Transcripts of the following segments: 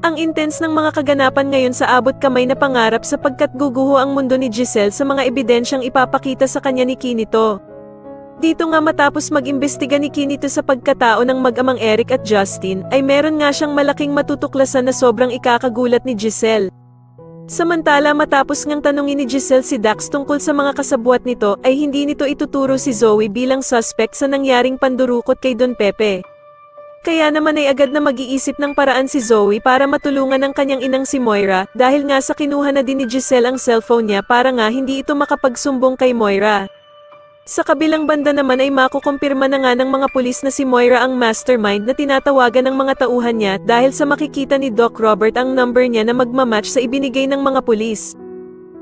Ang intense ng mga kaganapan ngayon sa abot kamay na pangarap sapagkat guguho ang mundo ni Giselle sa mga ebidensyang ipapakita sa kanya ni Kinito. Dito nga matapos mag-imbestiga ni Kinito sa pagkatao ng mag-amang Eric at Justin, ay meron nga siyang malaking matutuklasan na sobrang ikakagulat ni Giselle. Samantala matapos ngang tanungin ni Giselle si Dax tungkol sa mga kasabwat nito, ay hindi nito ituturo si Zoe bilang suspect sa nangyaring pandurukot kay Don Pepe. Kaya naman ay agad na mag-iisip ng paraan si Zoe para matulungan ang kanyang inang si Moira, dahil nga sa kinuha na din ni Giselle ang cellphone niya para nga hindi ito makapagsumbong kay Moira. Sa kabilang banda naman ay makukumpirma na nga ng mga pulis na si Moira ang mastermind na tinatawagan ng mga tauhan niya dahil sa makikita ni Doc Robert ang number niya na magmamatch sa ibinigay ng mga pulis.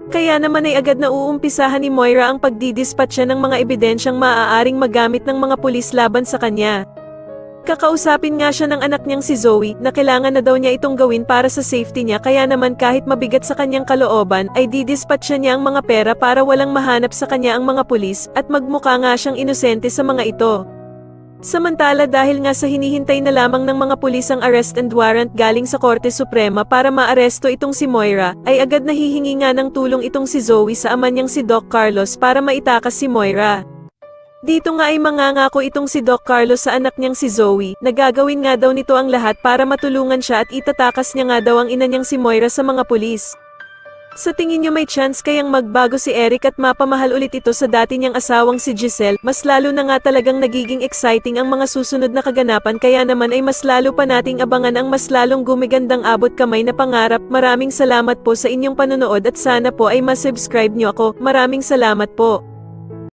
Kaya naman ay agad na uumpisahan ni Moira ang pagdidispatcha ng mga ebidensyang maaaring magamit ng mga pulis laban sa kanya. Kakausapin nga siya ng anak niyang si Zoe na kailangan na daw niya itong gawin para sa safety niya, kaya naman kahit mabigat sa kanyang kalooban ay didispatcha niya ang mga pera para walang mahanap sa kanya ang mga pulis at magmukha nga siyang inosente sa mga ito. Samantala dahil nga sa hinihintay na lamang ng mga pulis ang arrest and warrant galing sa Korte Suprema para maaresto itong si Moira, ay agad nahihingi nga ng tulong itong si Zoe sa ama niyang si Doc Carlos para maitakas si Moira. Dito nga ay mangangako itong si Doc Carlos sa anak niyang si Zoe, na gagawin nga daw nito ang lahat para matulungan siya at itatakas niya nga daw ang ina niyang si Moira sa mga pulis. Sa tingin niyo may chance kayang magbago si Eric at mapamahal ulit ito sa dati niyang asawang si Giselle? Mas lalo na nga talagang nagiging exciting ang mga susunod na kaganapan, kaya naman ay mas lalo pa nating abangan ang mas lalong gumigandang abot kamay na pangarap. Maraming salamat po sa inyong panonood at sana po ay masubscribe niyo ako. Maraming salamat po.